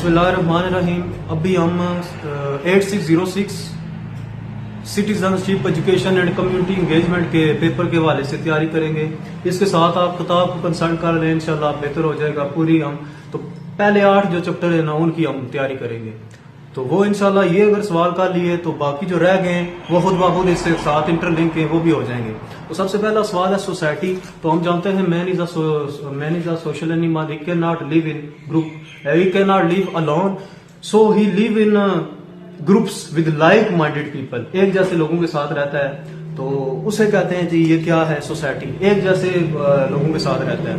बिस्मिल्लाहिर्रहमानिर्रहीम। अभी हम 8606 citizenship education and community engagement के पेपर के हवाले से तैयारी करेंगे। इसके साथ आप किताब को कंसल्ट कर लें, इंशाल्लाह बेहतर हो जाएगा। पूरी हम तो पहले 8 जो चैप्टर है ना उनकी हम तैयारी करेंगे, तो वो इंशाल्लाह ये अगर सवाल कर लिए तो बाकी जो रह गए वो खुद ब खुद इसके साथ इंटरलिंक है वो भी हो जाएंगे। तो सबसे पहला सवाल है सोसाइटी। तो हम जानते हैं man is a social animal, he can not live in group, he can not live alone, so he live in groups with like minded people. एक जैसे लोगों के साथ रहता है तो उसे कहते हैं जी ये क्या है सोसाइटी, एक जैसे लोगों के साथ रहता है,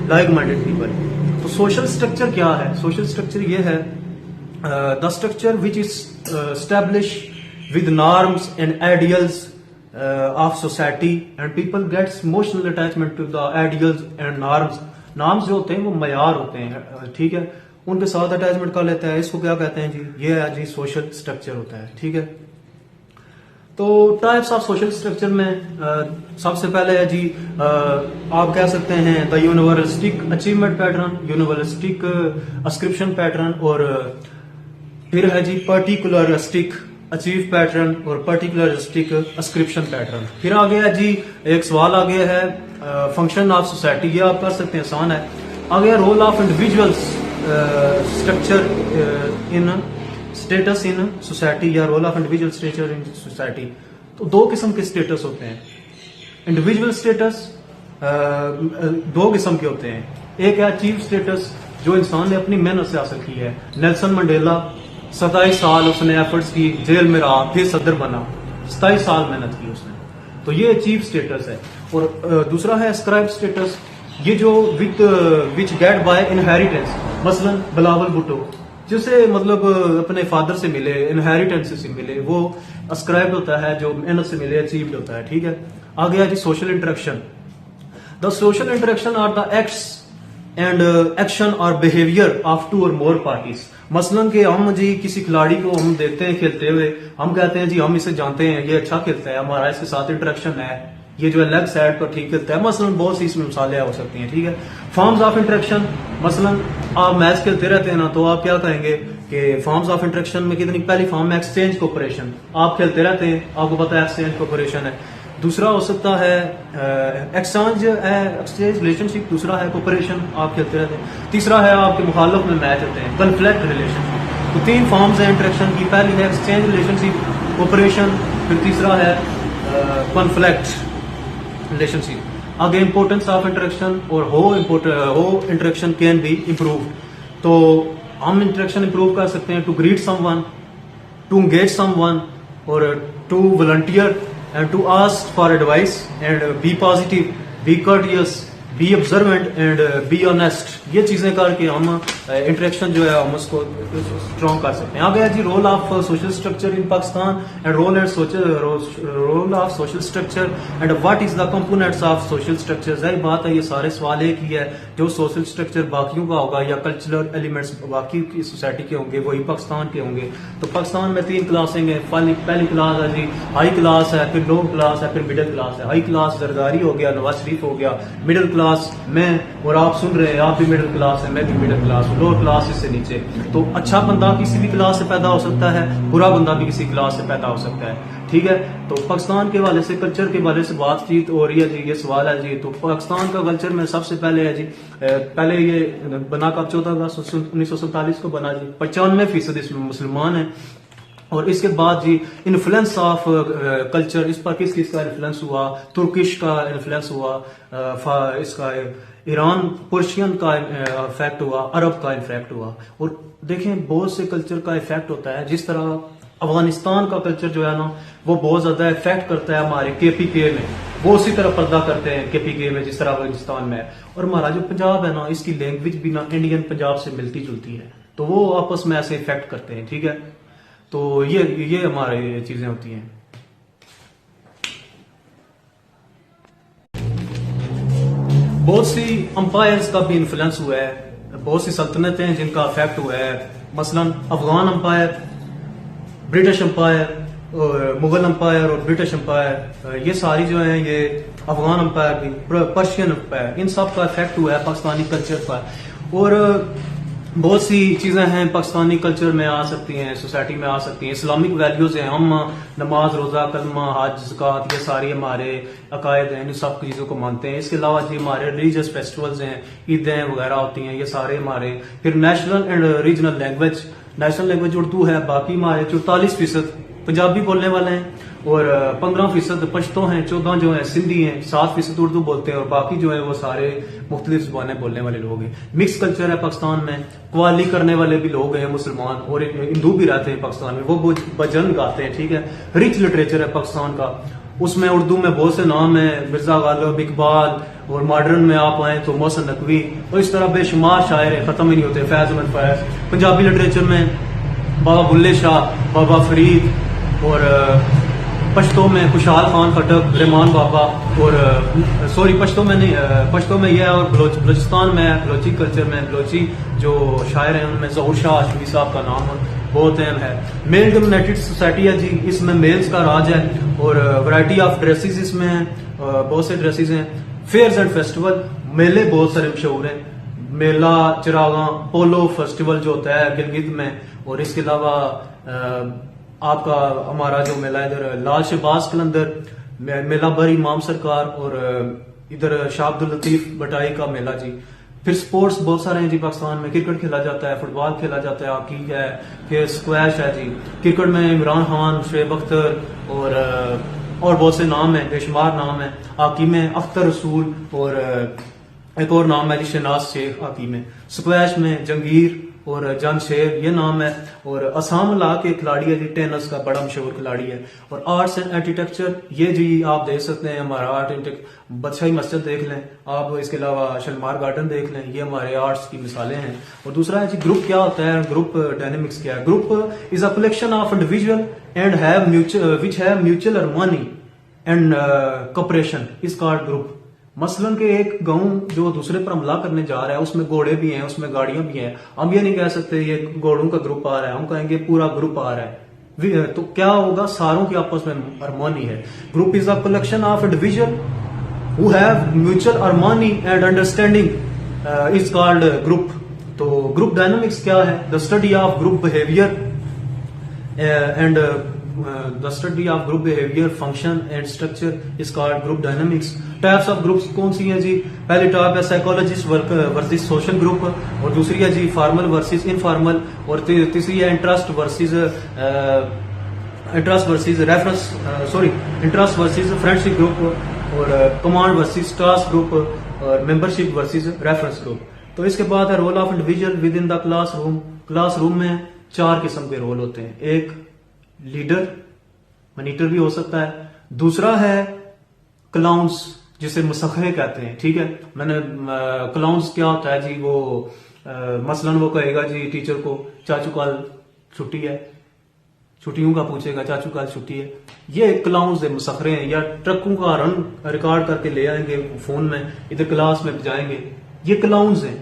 लाइक माइंडेड पीपल। तो सोशल स्ट्रक्चर क्या है? सोशल स्ट्रक्चर ये है the structure which is established with norms and ideals of society, and people gets emotional attachment to the ideals and norms. norms जो होते हैं वो मयार होते हैं, ठीक है, उनके साथ अटैचमेंट कर लेता है। इसको क्या कहते हैं जी? ये है जी सोशल स्ट्रक्चर होता है, ठीक है। तो टाइप्स ऑफ सोशल स्ट्रक्चर में सबसे पहले है जी आप कह सकते हैं द यूनिवर्सलिस्टिक अचीवमेंट पैटर्न, यूनिवर्सलिस्टिक अस्क्रिप्शन पैटर्न, और फिर है जी पर्टिकुलरिस्टिक अचीव पैटर्न और पर्टिकुलरिस्टिक अस्क्रिप्शन पैटर्न। फिर आगे है जी एक सवाल आगे है फंक्शन ऑफ सोसाइटी, ये आप कर सकते हैं, आसान है। आगे role of individuals structure in status in society, या role of individual structure in society. तो दो किस्म के स्टेटस होते हैं। इंडिविजुअल स्टेटस दो किस्म के होते हैं। एक है अचीव स्टेटस जो इंसान ने अपनी मेहनत से हासिल की है। नेल्सन मंडेला 27 साल उसने एफर्ट्स की, जेल में रहा, फिर सदर बना, 27 साल मेहनत की उसने, तो ये अचीव स्टेटस है। और दूसरा है अस्क्राइब स्टेटस, ये जो विच गेट बाय इनहेरिटेंस, मसलन बिलावल भुट्टो जिसे मतलब अपने फादर से मिले, इनहेरिटेंस से मिले, वो अस्क्राइब होता है, जो मेहनत से मिले अचीव्ड होता है, ठीक है। आगे है जी social interaction. The social interaction are the acts and action or behaviour of 2 or more parties. मसलन कि हम जी किसी खिलाड़ी को हम देखते हैं खेलते हुए, हम कहते हैं जी हम इसे जानते हैं, ये अच्छा खेलता है, हमारा इसके साथ इंटरेक्शन है, ये जो है लेग साइड पर ठीक खेलता है, मसलन बहुत सी इसमें मिसालें हो सकती हैं, ठीक है। फॉर्म्स ऑफ इंटरेक्शन, मसलन आप मैच खेलते रहते हैं ना, तो आप क्या कहेंगे कि फॉर्म्स ऑफ इंटरेक्शन में कितनी पहली फॉर्म है एक्सचेंज कोऑपरेशन, आप खेलते रहते हैं, आपको पता है एक्सचेंज कोऑपरेशन है। दूसरा हो सकता है एक्सचेंज रिलेशनशिप, दूसरा है कोऑपरेशन, आप खेलते रहते हैं। तीसरा है आपके मुखालिफ में मैच होते हैं, कन्फ्लिक्ट रिलेशनशिप। तो 3 फॉर्म्स हैं इंटरेक्शन की, पहली है एक्सचेंज रिलेशनशिप, कोऑपरेशन, फिर तीसरा है कन्फ्लिक्ट रिलेशनशिप। आगे इंपोर्टेंस ऑफ इंटरेक्शन और हो इंटरेक्शन कैन बी इम्प्रूव। तो हम इंटरेक्शन इंप्रूव कर सकते हैं to greet someone, to engage someone, or to volunteer, and to ask for advice, and be positive, be courteous, be observant and be honest। ये चीजें करके हम इंटरेक्शन जो है हम उसको स्ट्रॉन्ग कर सकते हैं। आगे है जी role of social structure in Pakistan and role of social structure and what is the components of social structure. जाहिर बात है ये सारे सवाल एक ही है, जो सोशल स्ट्रक्चर बाकियों का होगा या कल्चरल एलिमेंट्स बाकी की सोसाइटी के होंगे वही पाकिस्तान के होंगे। तो पाकिस्तान में 3 क्लासें हैं। पहली क्लास है जी हाई क्लास है, फिर लो क्लास है, फिर मिडिल क्लास है। हाई क्लास जरदारी हो गया, नवाज शरीफ हो गया। मिडिल क्लास मैं और आप सुन रहे हैं, आप भी मिडिल क्लास है, मैं भी मिडिल क्लास हूँ। लोअर क्लास इससे नीचे। तो अच्छा बंदा किसी भी क्लास से पैदा हो सकता है, बुरा बंदा भी किसी क्लास से पैदा हो सकता है, ठीक है। तो पाकिस्तान के हवाले से कल्चर के हवाले से बातचीत हो रही है जी, ये सवाल है जी। तो पाकिस्तान का कल्चर में सबसे पहले है जी, पहले ये बना कब 14 अगस्त 1947 को बना जी, 95% इसमें मुसलमान है। और इसके बाद जी इन्फ्लुएंस ऑफ कल्चर, इस पर किस किस का इन्फ्लुएंस हुआ? तुर्किश का इन्फ्लुएंस हुआ, इसका ईरान पर्शियन का इफेक्ट हुआ, अरब का इफेक्ट हुआ। और देखें बहुत से कल्चर का इफेक्ट होता है, जिस तरह अफगानिस्तान का कल्चर जो है ना वो बहुत ज्यादा इफेक्ट करता है हमारे केपीके में, वो उसी तरह पर्दा करते हैं केपीके में जिस तरह अफगानिस्तान में है। और हमारा जो पंजाब है ना, इसकी लैंग्वेज भी ना इंडियन पंजाब से मिलती जुलती है, तो वो आपस में ऐसे इफेक्ट करते हैं, ठीक है। तो ये हमारे चीजें होती हैं। बहुत सी अंपायर्स का भी इन्फ्लुएंस हुआ है, बहुत सी सल्तनतें हैं जिनका इफेक्ट हुआ है, मसलन Afghan umpire, British umpire, Mughal umpire और ब्रिटिश अंपायर, ये सारी जो है ये अफगान अंपायर भी, पर्शियन अंपायर, इन सब का इफेक्ट हुआ है पाकिस्तानी कल्चर पर। और बहुत सी चीजें हैं पाकिस्तानी कल्चर में आ सकती हैं, सोसाइटी में आ सकती हैं। इस्लामिक वैल्यूज हैं, हम नमाज, रोजा, कलमा, हज, ज़कात, ये सारी हमारे अकायद हैं, इन सब चीजों को मानते हैं। इसके अलावा जी हमारे रिलीजियस फेस्टिवल्स हैं, ईदें वगैरह होती हैं, ये सारे हमारे। फिर national and regional language, national language Urdu है, बाकी हमारे 44% पंजाबी बोलने वाले हैं और 15% पश्तो हैं, 14 जो है सिंधी हैं, 7% उर्दू बोलते हैं और बाकी जो है वो सारे मुख्तलिफ जुबानें बोलने वाले लोग हैं। मिक्स कल्चर है पाकिस्तान में, कव्वाली करने वाले भी लोग हैं, मुसलमान और हिंदू भी रहते हैं पाकिस्तान में, वो भजन गाते हैं, ठीक है। रिच लिटरेचर है पाकिस्तान का, उसमें उर्दू में बहुत से नाम है, मिर्जा गालिब, इकबाल, और मॉडर्न में आप आए तो मोहसिन नकवी, और इस तरह बेशुमार शायर है, खत्म ही नहीं होते, फैज अहमद फैज। पंजाबी लिटरेचर में बाबा बुल्ले शाह, बाबा फरीद, और पश्तो में खुशहाल खान खटक, रहमान बाबा, और सॉरी पश्तो में नहीं, पश्तो में यह है, और बलोचिस्तान में, बलोची कल्चर में बलोची जो शायर हैं उनमें जहूर शाह आशमी साहब का नाम बहुत अहम है। मेल डोमिनेटेड सोसाइटी है जी, इसमें मेल्स का राज है और वैरायटी ऑफ ड्रेसेस इसमें है, बहुत से ड्रेसेस हैं। फेयर्स एंड फेस्टिवल, मेले बहुत सारे मशहूर हैं, मेला चिरागा पोलो फेस्टिवल जो होता है गिलगित में, और इसके अलावा आपका हमारा जो मेला है इधर लाल शहबाज कलंदर, मेला बर इमाम सरकार, और इधर शाह अब्दुल लतीफ बटाई का मेला जी। फिर स्पोर्ट्स बहुत सारे हैं जी पाकिस्तान में, क्रिकेट खेला जाता है, फुटबॉल खेला जाता है, हॉकी है, फिर स्क्वैश है जी। क्रिकेट में इमरान खान, शुएब अख्तर और बहुत से नाम है, बेशुमार नाम है। हॉकी में अख्तर रसूल और एक और नाम है जी शहनाज शेख हॉकी में। स्क्वैश में जंगीर और जान शेर ये नाम है। और असम ला के खिलाड़ी है जी, टेनिस का बड़ा मशहूर खिलाड़ी है। और आर्ट्स एंड आर्किटेक्चर ये जी आप देख सकते हैं, हमारा आर्ट बादशाही मस्जिद देख लें आप, इसके अलावा शलमार गार्डन देख लें, ये हमारे आर्ट्स की मिसालें हैं। और दूसरा है जी ग्रुप क्या होता है, ग्रुप डायनेमिक्स क्या है। Group is a collection of individual and have mutual harmony and cooperation is called group. मसलन के एक गांव जो दूसरे पर हमला करने जा रहा है, उसमें घोड़े भी हैं, उसमें गाड़ियां भी हैं, हम ये नहीं कह सकते ये घोड़ों का ग्रुप आ रहा है, हम कहेंगे पूरा ग्रुप आ रहा है। तो क्या होगा, सारों की आपस में हार्मोनी है। Group is a collection of individual who have mutual harmony and understanding is called group. तो ग्रुप डायनामिक्स क्या है, the study of group behaviour and the study of group behavior, function and structure is called group dynamics. Types of groups कौन सी हैं जी, पहली type है psychologist versus social group, और दूसरी है जी फॉर्मल वर्सेस इनफॉर्मल, और तीसरी है इंटरेस्ट वर्सेस फ्रेंडशिप ग्रुप, और कमांड वर्सेस टास्क ग्रुप, और मेंबरशिप वर्सेस रेफरेंस ग्रुप। तो इसके बाद है role of individual within the classroom. Classroom में 4 किस्म के रोल होते हैं, एक लीडर, मॉनिटर भी हो सकता है, दूसरा है क्लाउंस जिसे मुसखरे कहते हैं, ठीक है। मैंने क्लाउंस क्या होता है जी, वो मसलन वो कहेगा जी टीचर को चाचू कल छुट्टी है, छुट्टियों का पूछेगा, चाचू कल छुट्टी है, ये क्लाउंस है, मुसखरे हैं। या ट्रकों का रन रिकॉर्ड करके ले आएंगे फोन में, इधर क्लास में जाएंगे, ये क्लाउंस हैं।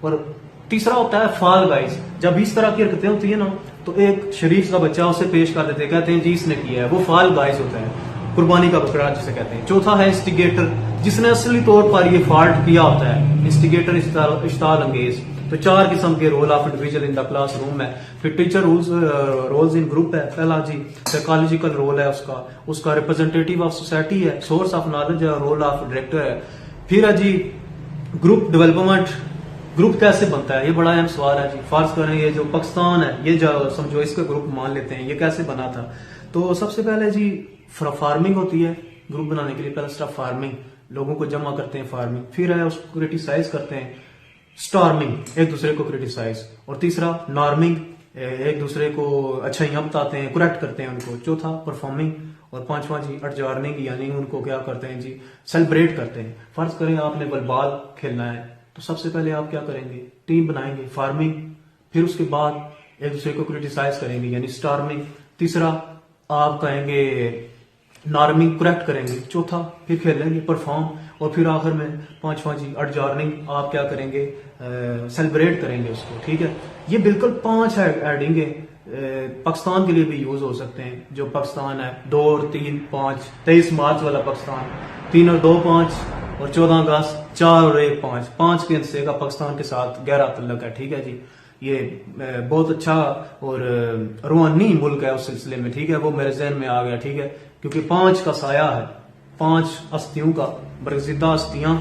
और तीसरा होता है फॉल गाइज, जब इस तरह की हरकतें होती है ना, तो एक शरीफ का बच्चा उसे पेश कर देते हैं, कहते हैं जी इसने किया है, वो फॉल गाइज होता है, कुर्बानी का बकरा जिसे कहते हैं। चौथा है इंस्टिगेटर, जिसने असली तौर पर ये फॉल्ट किया होता है, इंस्टिगेटर इश्ताल अंगेज। तो 4 किस्म के role of individual in the classroom है। फिर टीचर रोल्स इन ग्रुप है, पहला जी साइकोलॉजिकल रोल है उसका रिप्रेजेंटेटिव ऑफ सोसाइटी है, सोर्स ऑफ नॉलेज है, रोल ऑफ डायरेक्टर है। फिर है जी ग्रुप डेवलपमेंट, ग्रुप कैसे बनता है, ये बड़ा अहम सवाल है जी। फर्ज करें ये जो पाकिस्तान है, ये जो समझो इसका ग्रुप मान लेते हैं, ये कैसे बना था। तो सबसे पहले जी फार्मिंग होती है, ग्रुप बनाने के लिए पहला स्टेप फार्मिंग, लोगों को जमा करते हैं फार्मिंग। फिर है उसको क्रिटिसाइज करते हैं, स्टॉर्मिंग, एक दूसरे को क्रिटिसाइज। और तीसरा नॉर्मिंग, एक दूसरे को अच्छाइयां बताते हैं, करेक्ट करते हैं उनको। चौथा परफॉर्मिंग, और 5वां जी अडजॉर्निंग, यानी उनको क्या करते हैं जी, सेलिब्रेट करते हैं। फर्ज करें आपने बॉल खेलना है, तो सबसे पहले आप क्या करेंगे, टीम बनाएंगे, फार्मिंग। फिर उसके बाद एक दूसरे को क्रिटिसाइज करेंगे यानी स्टॉर्मिंग। तीसरा आप कहेंगे नॉर्मिंग, करेक्ट करेंगे। चौथा फिर खेलेंगे परफॉर्म। और फिर आखिर में 5वां जी अडजॉर्निंग, आप क्या करेंगे, सेलिब्रेट करेंगे उसको, ठीक है। ये बिल्कुल 5 एडिंग है, पाकिस्तान के लिए भी यूज हो सकते हैं। जो पाकिस्तान है 2 और 3 5, 23 मार्च वाला पाकिस्तान, 3 और 2 5 और 14 अगस्त 4 और 1 5 5 के हिस्से का पाकिस्तान के साथ गहरा तल्लक है, ठीक है जी। ये बहुत अच्छा और रूहानी मुल्क है उस सिलसिले में, ठीक है, वो मेरे जहन में आ गया, ठीक है, क्योंकि 5 का साया है, 5 हस्तियों का, बरगज़िदा हस्तियां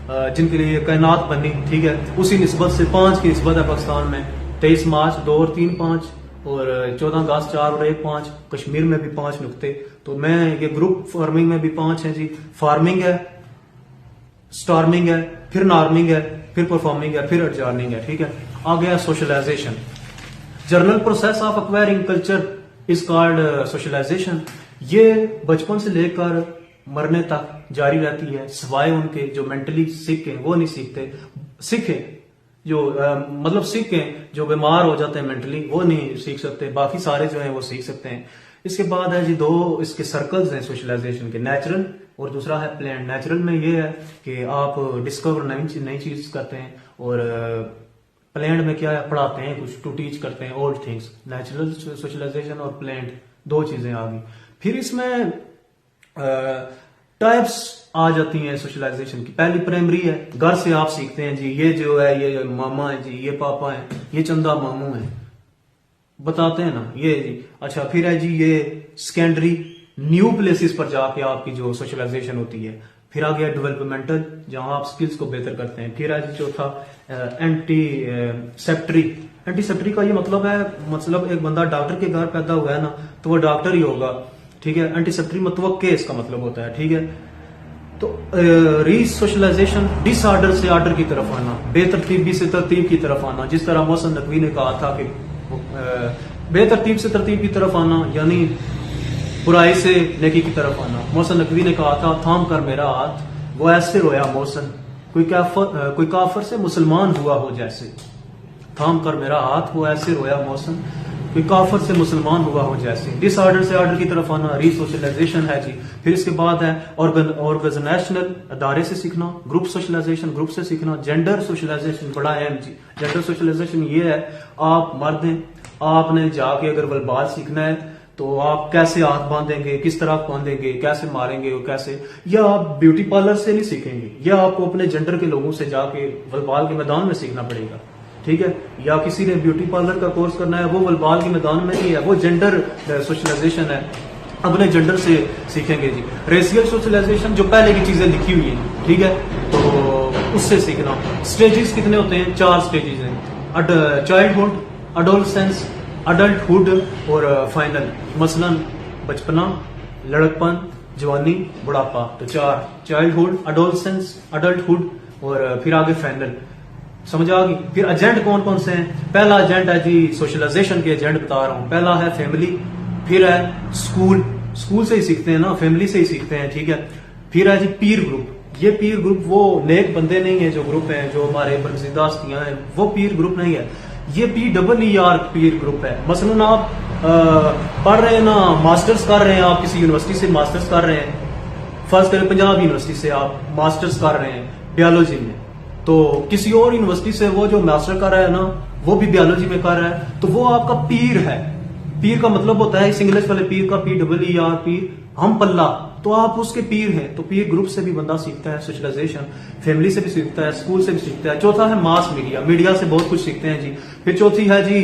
जिनके लिए कायनात बनी, ठीक है, उसी निस्बत से 5 की निस्बत है पाकिस्तान में। 23 मार्च 2 और 3 5 और 14 अगस्त 4 और 1 5, कश्मीर में भी 5 नुक्ते। तो मैं ये ग्रुप फार्मिंग में भी 5 है जी। फार्मिंग है, स्टॉर्मिंग है, फिर नॉर्मिंग है, फिर परफॉर्मिंग है, फिर एडजॉर्निंग है, ठीक है। आ गया socialisation. General process of acquiring culture is called socialisation. ये बचपन से लेकर मरने तक जारी रहती है, सिवाय उनके जो मेंटली सिक हैं वो नहीं सीखते। सिक हैं जो मतलब सिक हैं जो बीमार हो जाते हैं मेंटली, वो नहीं सीख सकते, बाकी सारे जो हैं वो सीख सकते हैं। इसके बाद है जी 2 इसके सर्कल्स हैं सोशलाइजेशन के, नेचुरल और दूसरा है प्लान। नेचुरल में ये है कि आप डिस्कवर नई चीज करते हैं, और प्लान में क्या है, पढ़ाते हैं कुछ, टू टीच करते हैं ओल्ड थिंग्स। नेचुरल सोशलाइजेशन और प्लान 2 चीजें आ गई। फिर इसमें टाइप्स आ जाती हैं सोशलाइजेशन की। पहली प्राइमरी है, घर से आप सीखते हैं जी, ये जो है ये मामा है जी, ये पापा है, ये चंदा मामू है, बताते हैं ना ये जी। अच्छा, फिर है जी ये सेकेंडरी, न्यू प्लेसेस पर जाके आपकी जो सोशलाइजेशन होती है। फिर आ गया डेवलपमेंटल, जहां आप स्किल्स को बेहतर करते हैं। फिर है जी चौथा एंटी सेप्टरी। एंटी सेप्टरी का ये मतलब है, मतलब एक बंदा डॉक्टर के घर पैदा हुआ है ना, तो वो डॉक्टर ही होगा, ठीक है। एंटी सेप्टरी मतवक्के इसका मतलब होता है, ठीक है। तो रीसोशलाइजेशन, डिसऑर्डर से ऑर्डर की तरफ आना, बेतरतीबी से तरतीब की तरफ आना, जिस तरह मोहसिन नकवी ने कहा था कि बेतरतीब से तरतीब की तरफ आना यानी बुराई से नेकी की तरफ आना। मोहसिन नकवी ने कहा था, थाम कर मेरा हाथ वो ऐसे रोया मोहसिन, कोई काफर से मुसलमान हुआ हो जैसे। थाम कर मेरा हाथ वो ऐसे रोया मोहसिन, कोई काफर से मुसलमान हुआ हो जैसे। डिसऑर्डर से ऑर्डर की तरफ आना रीसोशलाइजेशन है जी। फिर इसके बाद है ऑर्गेनाइजेशनल, अदारे से सीखना। ग्रुप सोशलाइजेशन, ग्रुप से सीखना। जेंडर सोशलाइजेशन बड़ा अहम जी। जेंडर सोशलाइजेशन ये है, आप मर्द हैं, आपने जाके अगर वलबाल सीखना है तो आप कैसे हाथ बांधेंगे, किस तरह बांधेंगे, कैसे मारेंगे और कैसे, या आप ब्यूटी पार्लर से नहीं सीखेंगे, या आपको अपने जेंडर के लोगों से जाके वलबाल के मैदान में सीखना पड़ेगा, ठीक है। या किसी ने ब्यूटी पार्लर का कोर्स करना है, वो वलबाल के मैदान में नहीं है, वो जेंडर सोशलाइजेशन है, अपने जेंडर से सीखेंगे जी। रेशियल सोशलाइजेशन, जो पहले की चीजें लिखी हुई हैं, ठीक है, तो उससे सीखना। स्टेजेस कितने होते हैं? 4 स्टेजेस हैं, चाइल्डहुड, अडोलसेंस, अडल्टहुड और फाइनल। मसलन बचपना, लड़कपन, जवानी, बुढ़ापा। तो 4, चाइल्डहुड, अडोलसेंस, अडल्टहुड और फिर आगे फाइनल। समझ आ गई? फिर एजेंट कौन कौन से हैं? पहला एजेंट है जी, सोशलाइजेशन के एजेंट बता रहा हूं। पहला है फैमिली, फिर है स्कूल, स्कूल से ही सीखते हैं ना, फैमिली से ही सीखते हैं, ठीक है। फिर है जी पीर ग्रुप। ये पीर ग्रुप वो नेक बंदे नहीं है जो ग्रुप है, जो हमारे बरगज़िदा हस्तियां हैं, वो पीर ग्रुप नहीं है, ये PEER पीर ग्रुप है। मसलन आप पढ़ रहे हैं ना, मास्टर्स कर रहे हैं, आप किसी यूनिवर्सिटी से मास्टर्स कर रहे हैं, फर्ज करें पंजाब यूनिवर्सिटी से आप मास्टर्स कर रहे हैं बायोलॉजी में, तो किसी और यूनिवर्सिटी से वो जो मास्टर कर रहा है ना, वो भी बायोलॉजी में कर रहा है, तो वो आपका पीर है। पीर का मतलब होता है इस इंग्लिश वाले पीर का PEER, पीर, हम पल्ला, तो आप उसके पीर हैं। तो पीर ग्रुप से भी बंदा सीखता है सोशलाइजेशन, फैमिली से भी सीखता है, स्कूल से भी सीखता है। चौथा है मास मीडिया, मीडिया से बहुत कुछ सीखते हैं जी। फिर चौथी है जी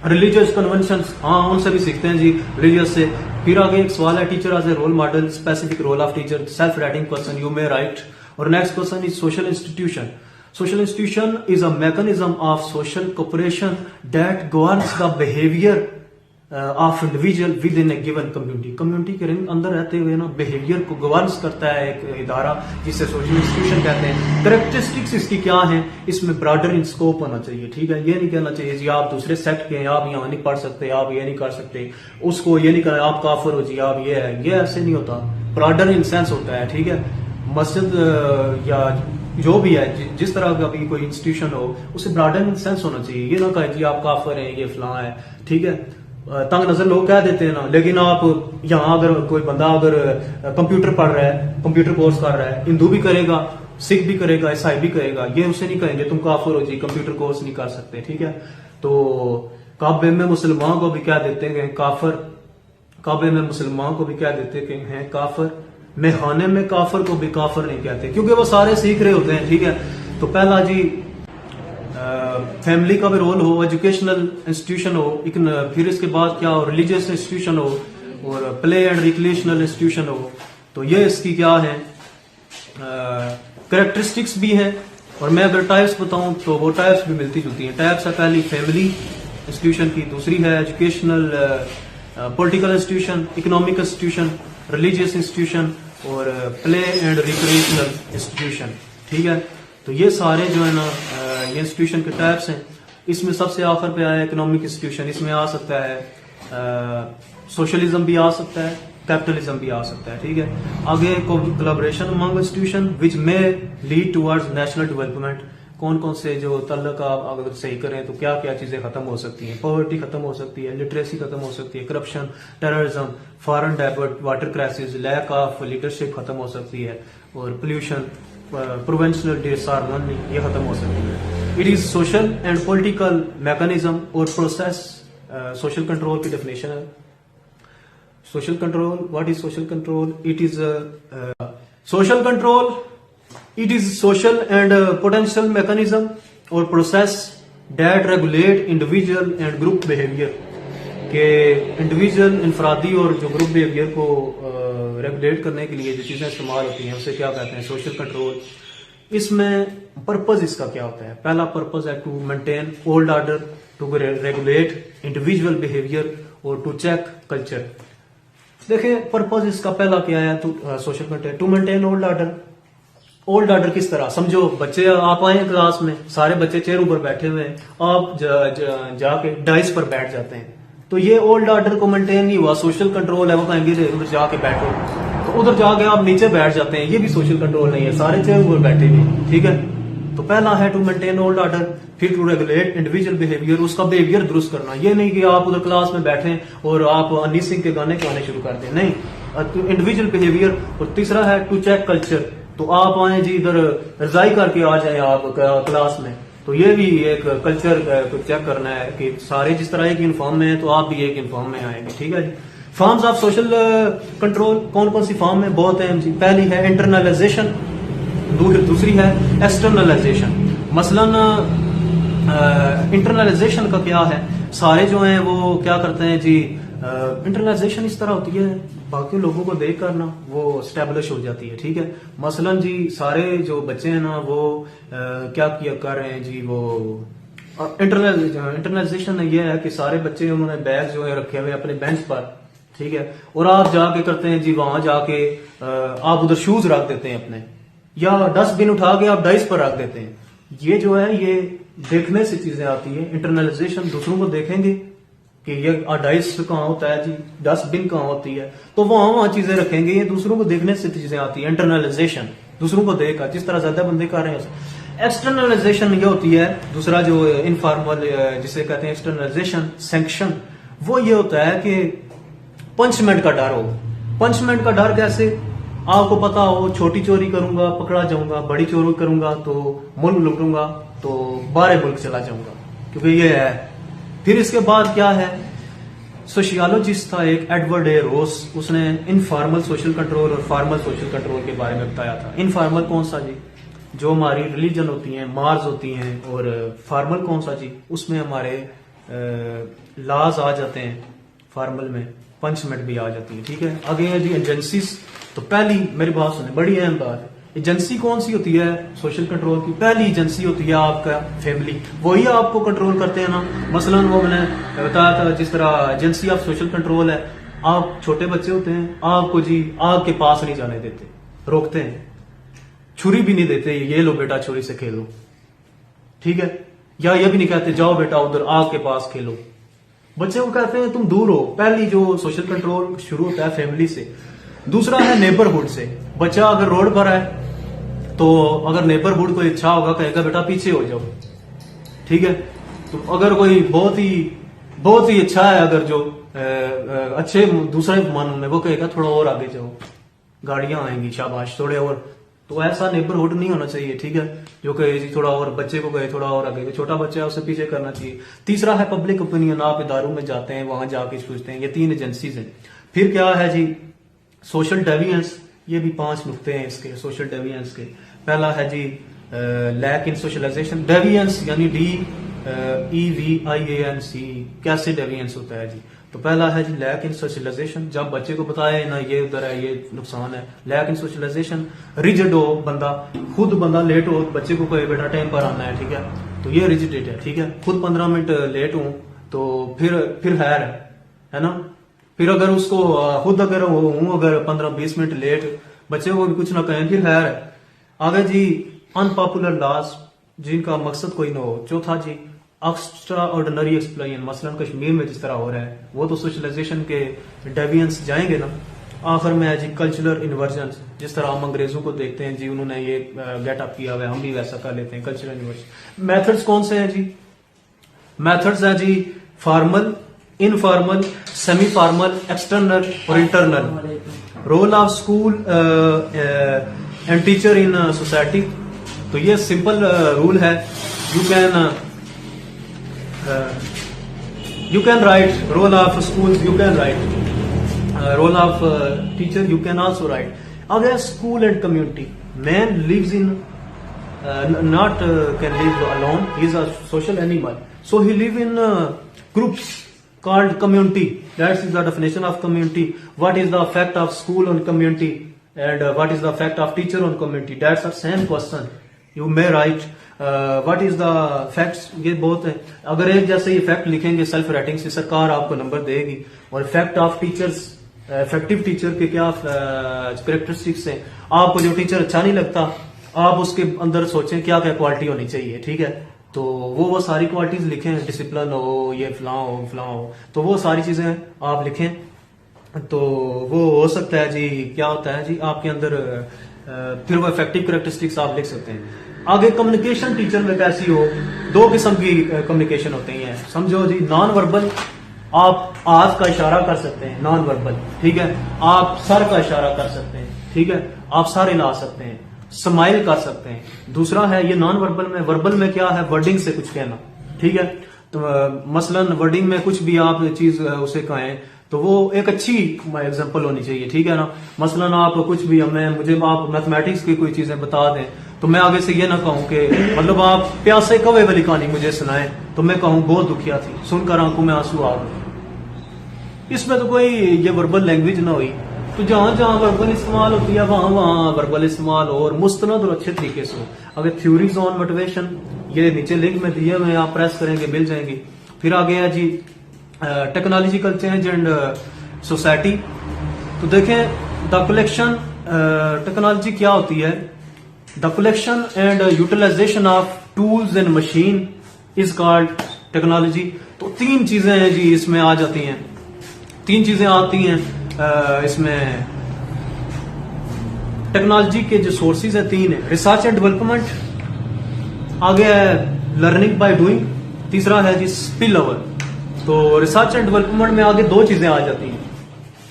रिलीजियस कन्वेंशन, हाँ उनसे भी सीखते हैं जी, रिलीजियस से। फिर आगे एक सवाल है, teacher as a role model, specific role of teacher, self writing question you may write. और next question is social institution. Social institution is a mechanism of social cooperation that governs the behavior of individual within a given community. Community के अंदर रहते हुए ना behavior को governance करता है एक इदारा, जिसे social institution कहते हैं। Characteristics इसकी क्या हैं? इसमें broader in scope होना चाहिए, ठीक है। ये नहीं कहना चाहिए जी आप दूसरे सेक्ट के हैं, आप यहाँ नहीं पढ़ सकते, आप ये नहीं कर सकते, उसको ये नहीं कहना आप काफिर हो जी, आप ये है, ये ऐसे नहीं होता। broader in sense होता है, ठीक है। मस्जिद या जो भी है, जिस तरह का भी कोई इंस्टीट्यूशन हो, उसे ब्रॉडर सेंस होना चाहिए। ये ना कहे जी आप काफिर हैं, ये फलां है, ठीक है। तंग नजर लोग कह देते हैं ना, लेकिन आप यहाँ अगर कोई बंदा अगर कंप्यूटर पढ़ रहा है, कंप्यूटर कोर्स कर रहा है, हिंदू भी करेगा, सिख भी करेगा, ईसाई भी करेगा, ये उसे नहीं कहेंगे तुम काफिर हो जी, कंप्यूटर कोर्स नहीं कर सकते, ठीक है। तो काबे में मुसलमान को भी कह देते हैं काफिर, काबे में मुसलमान को भी कह देते हैं काफिर, मेखाने में काफर को भी काफर नहीं कहते, क्योंकि वो सारे सीख रहे होते हैं। ठीक है, तो पहला जी फैमिली का भी रोल हो, एजुकेशनल इंस्टीट्यूशन हो, फिर इसके बाद क्या हो, रिलीजियस इंस्टीट्यूशन हो, और प्ले एंड रिक्रिएशनल इंस्टीट्यूशन हो। तो ये इसकी क्या है कैरेक्टरिस्टिक्स भी है। और मैं अगर टाइप्स बताऊं तो वो टाइप्स भी मिलती जुलती हैं। टाइप्स है पहली फैमिली इंस्टीट्यूशन की, दूसरी है educational political institution, economic institution, religious institution और प्ले एंड रिक्रिएशनल इंस्टीट्यूशन। ठीक है, तो ये सारे जो है ना ये इंस्टीट्यूशन के टाइप्स हैं। इसमें सबसे आखिर पे आया इकोनॉमिक इंस्टीट्यूशन। इसमें आ सकता है सोशलिज्म भी आ सकता है, कैपिटलिज्म भी आ सकता है। ठीक है, आगे collaboration among institution which may lead towards national development. कौन कौन से जो तल्लक आप अगर सही करें तो क्या क्या चीजें खत्म हो सकती हैं। पॉवर्टी खत्म हो सकती है, लिटरेसी खत्म हो सकती है, करप्शन, टेररिज्म, फॉरेन डेब्ट, water crisis, lack of leadership खत्म हो सकती है, और पोल्यूशन, प्रोवेंशनल डिसहार्मनी ये खत्म हो सकती है। It is social and political mechanism or process. Social control की डेफिनेशन है social control. What is social control? It is social control, it is social and potential mechanism or process that regulate individual and group behaviour. के individual, इंफरादी और जो group behaviour को regulate करने के लिए जो चीजें इस्तेमाल होती हैं उसे क्या कहते हैं? Social control. इसमें पर्पज इसका क्या होता है? पहला पर्पज है to maintain old order, to regulate individual behaviour और टू चेक कल्चर। देखिए पर्पज इसका पहला क्या है? Social control, to maintain old order. Old order किस तरह? समझो बच्चे आप आए क्लास में, सारे बच्चे चेयर ऊपर बैठे हुए हैं, आप जाके डाइस पर बैठ जाते हैं, तो ये ओल्ड ऑर्डर को मेंटेन नहीं हुआ, सोशल कंट्रोल है। वो कहेंगे उधर जाके बैठो, तो उधर जाके आप नीचे बैठ जाते हैं, ये भी सोशल कंट्रोल नहीं है, सारे चेयर ऊपर बैठे हुए। ठीक है, तो पहला है टू मेंटेन ओल्ड ऑर्डर, फिर टू रेगुलेट इंडिविजुअल बिहेवियर, उसका बिहेवियर दुरुस्त करना। ये नहीं कि आप उधर क्लास में बैठे और आप हनी सिंह के गाने गाने शुरू कर दें, नहीं, इंडिविजुअल बिहेवियर। और तीसरा है टू चेक कल्चर, तो आप आए जी इधर रजाई करके आ जाए आप क्लास में, तो ये भी एक कल्चर चेक करना है कि सारे जिस तरह एक यूनिफॉर्म में है तो आप भी एक यूनिफॉर्म में आएंगे। ठीक है जी। फॉर्म्स ऑफ सोशल कंट्रोल कौन कौन सी फॉर्म है? बहुत है जी। पहली है इंटरनलाइजेशन, दूसरी है एक्सटर्नलाइजेशन। मसलन इंटरनलाइजेशन का क्या है? सारे जो हैं वो क्या करते हैं जी, इंटरनलाइजेशन इस तरह होती है बाकी लोगों को देख कर ना वो स्टैब्लिश हो जाती है। ठीक है, मसलन जी सारे जो बच्चे हैं ना वो क्या किया कर रहे हैं जी, वो इंटरनलाइजेशन ये है कि सारे बच्चे उन्होंने बैग जो है रखे हुए अपने बेंच पर। ठीक है, और आप जाके करते हैं जी वहां जाके आप उधर शूज रख देते हैं अपने, या डस्टबिन उठा के आप डाइस पर रख देते हैं। ये जो है ये देखने से चीजें आती है। इंटरनलाइजेशन दूसरों को देखेंगे कि ये डाइस कहाँ होता है जी, डस्टबिन कहाँ होती है, तो वहां चीजें रखेंगे। ये दूसरों को देखने से चीजें आती है। इंटरनलाइजेशन दूसरों को देखकर, जिस तरह ज्यादा बंदे कर रहे हैं। एक्सटर्नलाइजेशन ये होती है दूसरा जो इनफॉर्मल जिसे कहते हैं एक्सटर्नलाइजेशन सैंक्शन, वो ये होता है कि पंचमेंट का डर हो। पंचमेंट का डर कैसे? आपको पता हो छोटी चोरी करूंगा पकड़ा जाऊंगा, बड़ी चोरी करूंगा तो मुल्क लूटूंगा तो बाहर मुल्क चला जाऊंगा, क्योंकि ये है। फिर इसके बाद क्या है? सोशियोलॉजिस्ट था एक एडवर्ड ए रोस, उसने इनफॉर्मल सोशल कंट्रोल और फॉर्मल सोशल कंट्रोल के बारे में बताया था। इनफॉर्मल कौन सा जी? जो हमारी रिलीजन होती हैं, मार्स होती हैं। और फॉर्मल कौन सा जी? उसमें हमारे लॉज आ जाते हैं, फॉर्मल में पंचमेंट भी आ जाती है। ठीक है, आगे है जी एजेंसीज। तो पहली मेरी बात सुने, बड़ी अहम बात है। एजेंसी कौन सी होती है सोशल कंट्रोल की? पहली एजेंसी होती है आपका फैमिली, वही आपको कंट्रोल करते हैं ना। मसलन वो मैंने बताया था जिस तरह एजेंसी ऑफ सोशल कंट्रोल है, आप छोटे बच्चे होते हैं, आपको जी आग के पास नहीं जाने देते, रोकते हैं, छुरी भी नहीं देते, ये लो बेटा छुरी से खेलो। ठीक है, या ये भी नहीं कहते जाओ बेटा उधर आग के पास खेलो, बच्चे को कहते हैं तुम दूर हो। पहली जो सोशल कंट्रोल शुरू होता है फैमिली से। दूसरा है नेबरहुड से। बच्चा अगर रोड पर है तो अगर नेबरहुड को इच्छा होगा कहेगा बेटा पीछे हो जाओ। ठीक है, तो अगर कोई बहुत ही अच्छा है, अगर जो अच्छे दूसरे मन में, वो कहेगा थोड़ा और आगे जाओ, गाड़ियां आएंगी, शाबाश थोड़े और। तो ऐसा नेबरहुड नहीं होना चाहिए। ठीक है, जो कहे जी थोड़ा और, बच्चे को कहे थोड़ा और आगे, छोटा बच्चा है उसे पीछे करना चाहिए। तीसरा है पब्लिक ओपिनियन, आप इदारों में जाते हैं, वहां जाके सोचते हैं। ये 3 एजेंसीज हैं। फिर क्या है जी? सोशल डेविएंस, ये भी 5 नुक्ते हैं इसके सोशल डेविएंस के। पहला है जी लैक इन सोशलाइजेशन। डेविएंस यानी DEVIANC कैसे डेविएंस होता है जी। तो पहला है जी लैक इन सोशलाइजेशन, जब बच्चे को बताए ना ये उधर है ये नुकसान है। लैक इन सोशलाइजेशन, रिजिड हो बंदा, खुद बंदा लेट हो, बच्चे को कहे बेटा टाइम पर आना है, ठीक है, तो ये रिजिडिटी है, ठीक है। खुद 15 मिनट लेट हूं तो फिर है ना। फिर अगर उसको खुद अगर हूं अगर 15-20 मिनट लेट, बच्चे को भी कुछ ना कहें, फिर है। आगे जी अनपॉपुलर लॉज जिनका मकसद कोई ना हो। चौथा जी एक्स्ट्रा ऑर्डिनरी एक्सप्लेन, मसलन कश्मीर में जिस तरह हो रहा है वो तो सोशलाइजेशन के डेविएंस जाएंगे ना। आखिर में है जी कल्चरल इन्वर्जन, जिस तरह हम अंग्रेजों को देखते हैं जी, उन्होंने ये गेटअप किया हुआ है, हम भी वैसा कर लेते हैं, कल्चरल इन्वर्जन। मेथड्स कौन से हैं जी? मेथड्स है जी formal, informal, semi formal, external और internal. Role of school and teacher in society, तो ये सिंपल रूल है। You can write role of school, you can write role of teacher, you can also write. अगर school and community, man lives in not can live alone, he is a social animal, so he live in groups called community. That is the definition of community. What is the effect of school on community and what is the effect of teacher on community? That's the same question you may write. What is the facts? ये बहुत है। अगर एक जैसे effect लिखेंगे self writing से सरकार आपको नंबर देगी। और effect of teachers, effective teacher के क्या कैरेक्टरिस्टिक्स हैं। आपको जो टीचर अच्छा नहीं लगता, आप उसके अंदर सोचें क्या क्या क्वालिटी होनी चाहिए, ठीक है, तो वो सारी क्वालिटीज लिखें, डिसिप्लिन हो, ये फलां हो, तो वो सारी चीजें आप लिखें। तो वो हो सकता है जी, क्या होता है जी आपके अंदर फिर वो इफेक्टिव कैरेक्टरिस्टिक्स आप लिख सकते हैं। आगे कम्युनिकेशन टीचर में कैसी हो, 2 किस्म की कम्युनिकेशन होती है, समझो जी। नॉन वर्बल, आप हाथ का इशारा कर सकते हैं, नॉन वर्बल, ठीक है। आप सर का इशारा कर सकते हैं, ठीक है, आप सर हिला सकते हैं, स्माइल कर सकते हैं। दूसरा है ये नॉन वर्बल में। वर्बल में क्या है, वर्डिंग से कुछ कहना, ठीक है। तो मसलन वर्डिंग में कुछ भी आप चीज उसे कहें तो वो एक अच्छी एग्जांपल होनी चाहिए, ठीक है ना। मसलन आप कुछ भी मुझे आप मैथमेटिक्स की कोई चीजें बता दें तो मैं आगे से ये ना कहूं कि मतलब आप प्यासे कौवे वाली कहानी मुझे सुनाएं तो मैं कहूं बहुत दुखिया थी, सुनकर आंखों में आंसू आ गए। इसमें तो कोई ये वर्बल लैंग्वेज ना हुई। तो जहां जहां वर्बल इस्तेमाल होती है वहां वहां वर्बल इस्तेमाल हो, और मुस्तनद और अच्छे तरीके से हो। अगर थ्योरीज ऑन मोटिवेशन, ये नीचे लिंक में दिए हुए, आप प्रेस करेंगे मिल जाएंगे। फिर आगे है जी टेक्नोलॉजिकल चेंज एंड सोसाइटी। तो देखें द कलेक्शन, टेक्नोलॉजी क्या होती है, the collection and utilisation of tools and machine is called technology. तो 3 चीजें हैं जी इसमें आ जाती हैं, 3 चीजें आती हैं इसमें। टेक्नोलॉजी के जो सोर्सेज है 3 है, रिसर्च एंड डेवलपमेंट, आगे है लर्निंग बाय डूइंग, तीसरा है जी स्पिल ओवर। तो रिसर्च एंड डेवलपमेंट में आगे 2 चीजें आ जाती हैं।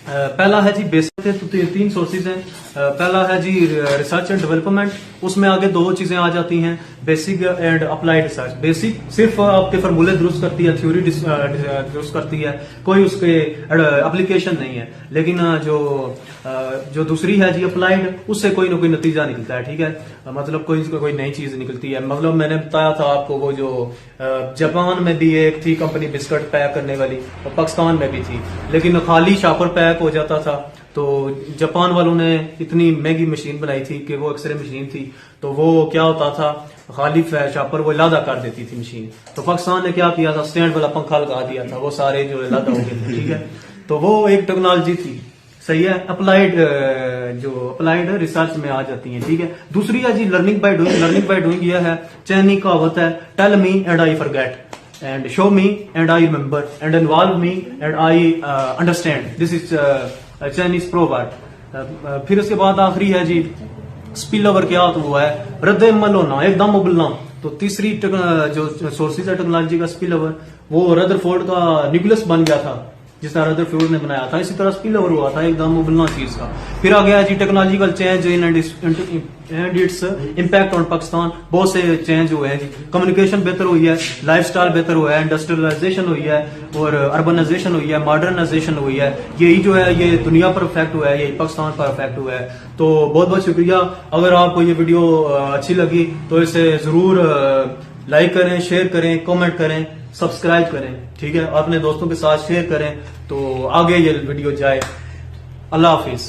पहला है जी बेसिक, तो 3 सोर्सेज हैं। पहला है जी रिसर्च एंड डेवलपमेंट, उसमें आगे 2 चीजें आ जाती हैं, basic and applied research. Basic सिर्फ आपके फार्मूले दुरुस्त करती है, थ्योरी दुरुस्त करती है, कोई उसके एप्लीकेशन नहीं है। लेकिन जो दूसरी है जी अप्लाइड, उससे कोई ना कोई नतीजा निकलता है, ठीक है, मतलब कोई नई चीज निकलती है। मतलब मैंने बताया था आपको वो जो जापान में भी एक थी कंपनी बिस्किट पैक करने वाली, और पाकिस्तान में भी थी, लेकिन खाली शापर पैक हो जाता था। तो जापान वालों ने इतनी महंगी मशीन बनाई थी कि वो एक्सरे मशीन थी, तो वो क्या होता था खाली शापर वो लादा कर देती थी मशीन। तो पाकिस्तान ने क्या किया था, स्टैंड वाला पंखा लगा दिया था, वो सारे जो लादा हो गए थे, ठीक है। तो वो एक टेक्नोलॉजी थी, सही है। अप्लाइड रिसर्च में आ जाती है, ठीक है। दूसरी है जी learning by doing. Learning by doing यह है, चैनी कहावत है, tell me and I forget, and show me and I remember, and involve me and I understand. This is Chinese proverb. फिर उसके बाद आखिरी है जी स्पिल ओवर, क्या तो वो है रद्द अमल होना, एकदम उबलना। तो तीसरी जो सोर्सेज है टेक्नोलॉजी का स्पिल ओवर, वो रदरफोर्ड का न्यूक्लियस बन गया था, जिस तरह रदरफोर्ड ने बनाया था, इसी तरह स्पिल ओवर हुआ था, एकदम उबलना चीज का। फिर आ गया जी technological change and its impact on Pakistan. बहुत से चेंज हुए हैं जी, कम्युनिकेशन बेहतर हुई है, लाइफस्टाइल बेहतर हुआ है, इंडस्ट्रियलाइजेशन हुई है, और अर्बनाइजेशन हुई है, मॉडर्नाइजेशन हुई है। यही जो है ये दुनिया पर इफेक्ट हुआ है, यही पाकिस्तान पर इफेक्ट हुआ है। तो बहुत बहुत शुक्रिया। अगर आपको ये वीडियो अच्छी लगी तो इसे जरूर लाइक करें, शेयर करें, कमेंट करें, सब्सक्राइब करें, ठीक है, अपने दोस्तों के साथ शेयर करें तो आगे ये वीडियो जाए। अल्लाह हाफिज।